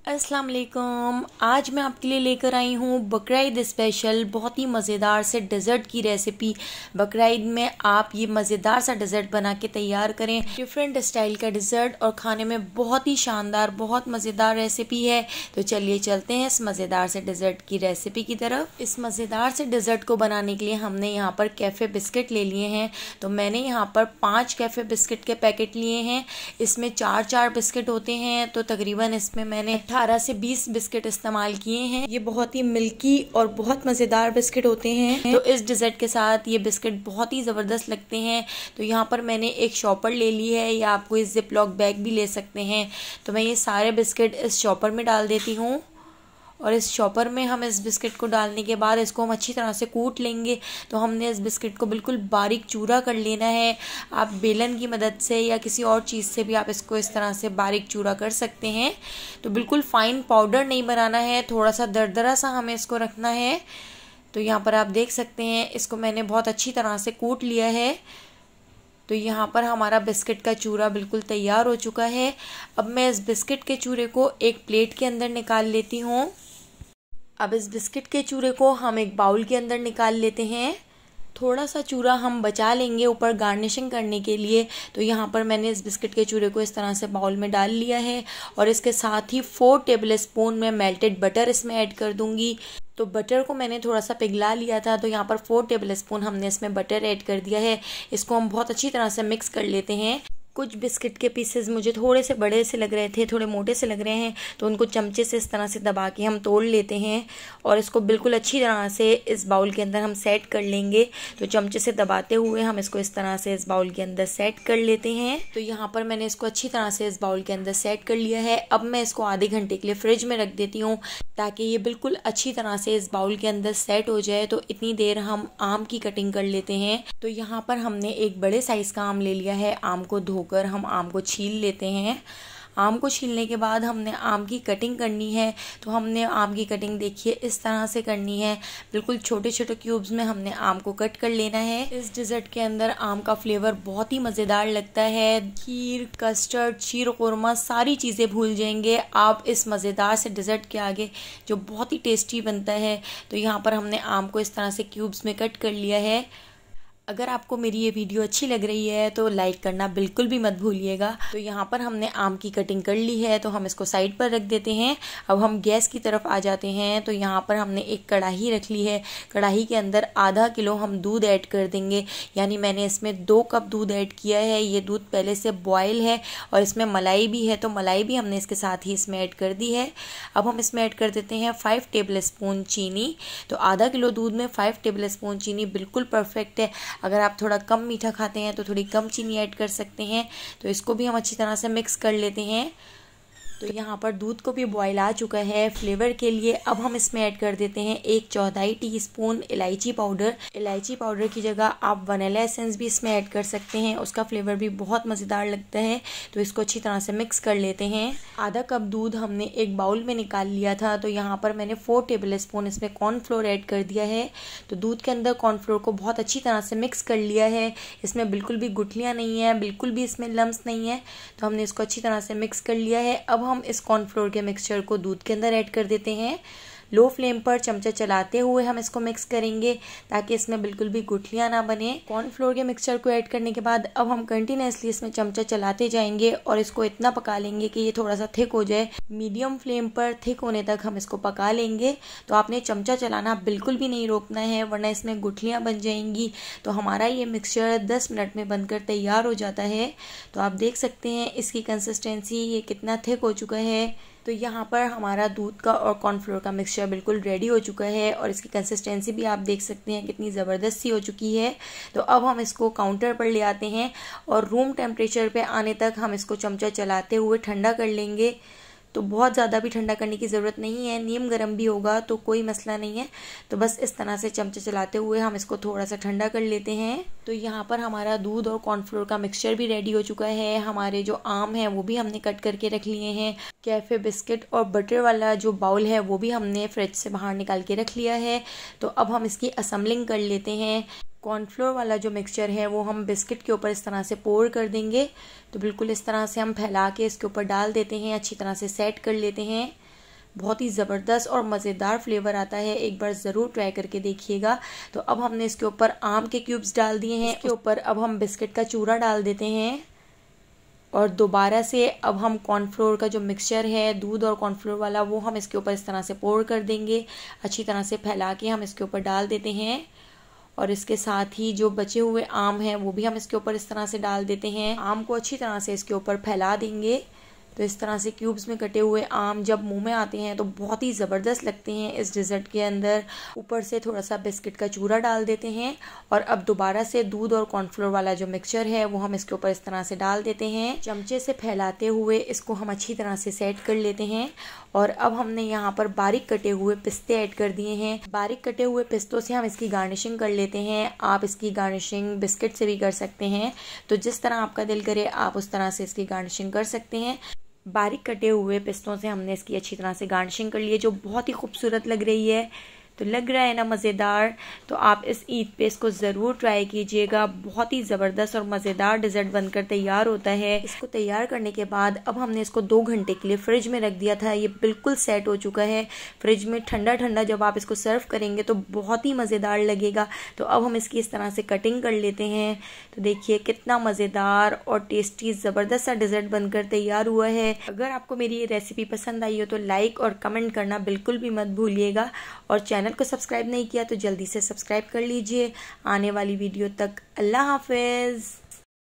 अस्सलाम वालेकुम। आज मैं आपके लिए लेकर आई हूँ बकरा ईद स्पेशल बहुत ही मज़ेदार से डेज़र्ट की रेसिपी। बकरा ईद में आप ये मज़ेदार सा डेज़र्ट बना के तैयार करें। डिफरेंट स्टाइल का डेज़र्ट और खाने में बहुत ही शानदार, बहुत मज़ेदार रेसिपी है। तो चलिए चलते हैं इस मज़ेदार से डेज़र्ट की रेसिपी की तरफ। इस मज़ेदार से डेज़र्ट को बनाने के लिए हमने यहाँ पर कैफ़े बिस्किट ले लिए हैं। तो मैंने यहाँ पर 5 कैफ़े बिस्किट के पैकेट लिए हैं। इसमें 4 बिस्किट होते हैं, तो तकरीबन इसमें मैंने 18 से 20 बिस्किट इस्तेमाल किए हैं। ये बहुत ही मिल्की और बहुत मज़ेदार बिस्किट होते हैं। तो इस डिज़र्ट के साथ ये बिस्किट बहुत ही ज़बरदस्त लगते हैं। तो यहाँ पर मैंने एक शॉपर ले ली है, या आप कोई जिप लॉक बैग भी ले सकते हैं। तो मैं ये सारे बिस्किट इस शॉपर में डाल देती हूँ, और इस शॉपर में हम इस बिस्किट को डालने के बाद इसको हम अच्छी तरह से कूट लेंगे। तो हमने इस बिस्किट को बिल्कुल बारीक चूरा कर लेना है। आप बेलन की मदद से या किसी और चीज़ से भी आप इसको इस तरह से बारीक चूरा कर सकते हैं। तो बिल्कुल फाइन पाउडर नहीं बनाना है, थोड़ा सा दरदरा सा हमें इसको रखना है। तो यहाँ पर आप देख सकते हैं, इसको मैंने बहुत अच्छी तरह से कूट लिया है। तो यहाँ पर हमारा बिस्किट का चूरा बिल्कुल तैयार हो चुका है। अब मैं इस बिस्किट के चूरे को एक प्लेट के अंदर निकाल लेती हूँ। अब इस बिस्किट के चूरे को हम एक बाउल के अंदर निकाल लेते हैं। थोड़ा सा चूरा हम बचा लेंगे ऊपर गार्निशिंग करने के लिए। तो यहाँ पर मैंने इस बिस्किट के चूरे को इस तरह से बाउल में डाल लिया है, और इसके साथ ही 4 टेबल स्पून में मेल्टेड बटर इसमें ऐड कर दूंगी। तो बटर को मैंने थोड़ा सा पिघला लिया था, तो यहाँ पर 4 टेबल स्पून हमने इसमें बटर ऐड कर दिया है। इसको हम बहुत अच्छी तरह से मिक्स कर लेते हैं। कुछ बिस्किट के पीसेस मुझे थोड़े से बड़े से लग रहे थे, थोड़े मोटे से लग रहे हैं, तो उनको चमचे से इस तरह से दबा के हम तोड़ लेते हैं, और इसको बिल्कुल अच्छी तरह से इस बाउल के अंदर हम सेट कर लेंगे। तो चमचे से दबाते हुए हम इसको इस तरह से इस बाउल के अंदर सेट कर लेते हैं। तो यहाँ पर मैंने इसको अच्छी तरह से इस बाउल के अंदर सेट कर लिया है। अब मैं इसको आधे घंटे के लिए फ्रिज में रख देती हूँ, ताकि ये बिल्कुल अच्छी तरह से इस बाउल के अंदर सेट हो जाए। तो इतनी देर हम आम की कटिंग कर लेते हैं। तो यहाँ पर हमने एक बड़े साइज़ का आम ले लिया है। आम को धोकर हम आम को छील लेते हैं। आम को छीलने के बाद हमने आम की कटिंग करनी है। तो हमने आम की कटिंग देखिए इस तरह से करनी है। बिल्कुल छोटे छोटे क्यूब्स में हमने आम को कट कर लेना है। इस डिज़र्ट के अंदर आम का फ्लेवर बहुत ही मज़ेदार लगता है। खीर, कस्टर्ड, शीर खुरमा सारी चीज़ें भूल जाएंगे आप इस मज़ेदार से डिज़र्ट के आगे, जो बहुत ही टेस्टी बनता है। तो यहाँ पर हमने आम को इस तरह से क्यूब्स में कट कर लिया है। अगर आपको मेरी ये वीडियो अच्छी लग रही है तो लाइक करना बिल्कुल भी मत भूलिएगा। तो यहाँ पर हमने आम की कटिंग कर ली है, तो हम इसको साइड पर रख देते हैं। अब हम गैस की तरफ आ जाते हैं। तो यहाँ पर हमने एक कढ़ाई रख ली है। कढ़ाई के अंदर आधा किलो हम दूध ऐड कर देंगे, यानी मैंने इसमें 2 कप दूध ऐड किया है। ये दूध पहले से बॉयल है, और इसमें मलाई भी है, तो मलाई भी हमने इसके साथ ही इसमें ऐड कर दी है। अब हम इसमें ऐड कर देते हैं 5 टेबल स्पून चीनी। तो आधा किलो दूध में 5 टेबल स्पून चीनी बिल्कुल परफेक्ट है। अगर आप थोड़ा कम मीठा खाते हैं तो थोड़ी कम चीनी ऐड कर सकते हैं। तो इसको भी हम अच्छी तरह से मिक्स कर लेते हैं। तो यहाँ पर दूध को भी बॉयल आ चुका है फ्लेवर के लिए। अब हम इसमें ऐड कर देते हैं 1/4 टीस्पून इलायची पाउडर। इलायची पाउडर की जगह आप वनीला एसेंस भी इसमें ऐड कर सकते हैं, उसका फ्लेवर भी बहुत मज़ेदार लगता है। तो इसको अच्छी तरह से मिक्स कर लेते हैं। आधा कप दूध हमने एक बाउल में निकाल लिया था। तो यहाँ पर मैंने 4 टेबल स्पून इसमें कॉर्नफ्लोर ऐड कर दिया है। तो दूध के अंदर कॉर्नफ्लोर को बहुत अच्छी तरह से मिक्स कर लिया है। इसमें बिल्कुल भी गुठलियाँ नहीं है, बिल्कुल भी इसमें लम्स नहीं है। तो हमने इसको अच्छी तरह से मिक्स कर लिया है। अब हम इस कॉर्नफ्लोर के मिक्सचर को दूध के अंदर ऐड कर देते हैं। लो फ्लेम पर चमचा चलाते हुए हम इसको मिक्स करेंगे, ताकि इसमें बिल्कुल भी गुठलियाँ ना बने। कॉर्नफ्लोर के मिक्सचर को ऐड करने के बाद अब हम कंटिन्यूसली इसमें चमचा चलाते जाएंगे, और इसको इतना पका लेंगे कि ये थोड़ा सा थिक हो जाए। मीडियम फ्लेम पर थिक होने तक हम इसको पका लेंगे। तो आपने चमचा चलाना बिल्कुल भी नहीं रोकना है, वरना इसमें गुठलियाँ बन जाएंगी। तो हमारा ये मिक्सचर 10 मिनट में बनकर तैयार हो जाता है। तो आप देख सकते हैं इसकी कंसिस्टेंसी ये कितना थिक हो चुका है। तो यहाँ पर हमारा दूध का और कॉर्नफ्लोर का मिक्सचर बिल्कुल रेडी हो चुका है, और इसकी कंसिस्टेंसी भी आप देख सकते हैं कितनी ज़बरदस्त सी हो चुकी है। तो अब हम इसको काउंटर पर ले आते हैं, और रूम टेम्परेचर पे आने तक हम इसको चमचा चलाते हुए ठंडा कर लेंगे। तो बहुत ज़्यादा भी ठंडा करने की ज़रूरत नहीं है, नीम गर्म भी होगा तो कोई मसला नहीं है। तो बस इस तरह से चमचे चलाते हुए हम इसको थोड़ा सा ठंडा कर लेते हैं। तो यहाँ पर हमारा दूध और कॉर्नफ्लोर का मिक्सचर भी रेडी हो चुका है। हमारे जो आम हैं वो भी हमने कट करके रख लिए हैं। कैफ़े बिस्किट और बटर वाला जो बाउल है वो भी हमने फ्रिज से बाहर निकाल के रख लिया है। तो अब हम इसकी असेंबलिंग कर लेते हैं। कॉर्नफ्लोर वाला जो मिक्सचर है वो हम बिस्किट के ऊपर इस तरह से पोर कर देंगे। तो बिल्कुल इस तरह से हम फैला के इसके ऊपर डाल देते हैं, अच्छी तरह से सेट कर लेते हैं। बहुत ही ज़बरदस्त और मज़ेदार फ्लेवर आता है, एक बार ज़रूर ट्राई करके देखिएगा। तो अब हमने इसके ऊपर आम के क्यूब्स डाल दिए हैं। इसके ऊपर अब हम बिस्किट का चूरा डाल देते हैं और दोबारा से अब हम कॉर्नफ्लोर का जो मिक्सचर है दूध और कॉर्नफ्लोर वाला, वो हम इसके ऊपर इस तरह से पोर कर देंगे। अच्छी तरह से फैला के हम इसके ऊपर डाल देते हैं और इसके साथ ही जो बचे हुए आम हैं वो भी हम इसके ऊपर इस तरह से डाल देते हैं। आम को अच्छी तरह से इसके ऊपर फैला देंगे। तो इस तरह से क्यूब्स में कटे हुए आम जब मुंह में आते हैं तो बहुत ही ज़बरदस्त लगते हैं इस डिज़र्ट के अंदर। ऊपर से थोड़ा सा बिस्किट का चूरा डाल देते हैं और अब दोबारा से दूध और कॉर्नफ्लोर वाला जो मिक्सचर है वो हम इसके ऊपर इस तरह से डाल देते हैं। चमचे से फैलाते हुए इसको हम अच्छी तरह से सेट कर लेते हैं। और अब हमने यहाँ पर बारीक कटे हुए पिस्ते ऐड कर दिए हैं। बारीक कटे हुए पिस्तों से हम इसकी गार्निशिंग कर लेते हैं। आप इसकी गार्निशिंग बिस्किट से भी कर सकते हैं, तो जिस तरह आपका दिल करे आप उस तरह से इसकी गार्निशिंग कर सकते हैं। बारीक कटे हुए पिस्तों से हमने इसकी अच्छी तरह से गार्निशिंग कर ली है, जो बहुत ही खूबसूरत लग रही है। तो लग रहा है ना मज़ेदार। तो आप इस ईद पे इसको ज़रूर ट्राई कीजिएगा। बहुत ही ज़बरदस्त और मज़ेदार डिज़र्ट बनकर तैयार होता है। इसको तैयार करने के बाद अब हमने इसको 2 घंटे के लिए फ्रिज में रख दिया था। ये बिल्कुल सेट हो चुका है फ्रिज में। ठंडा ठंडा जब आप इसको सर्व करेंगे तो बहुत ही मज़ेदार लगेगा। तो अब हम इसकी इस तरह से कटिंग कर लेते हैं। तो देखिए कितना मज़ेदार और टेस्टी ज़बरदस्त सा डिज़र्ट बनकर तैयार हुआ है। अगर आपको मेरी ये रेसिपी पसंद आई हो तो लाइक और कमेंट करना बिल्कुल भी मत भूलिएगा। और चैनल को सब्सक्राइब नहीं किया तो जल्दी से सब्सक्राइब कर लीजिए। आने वाली वीडियो तक अल्लाह हाफिज़।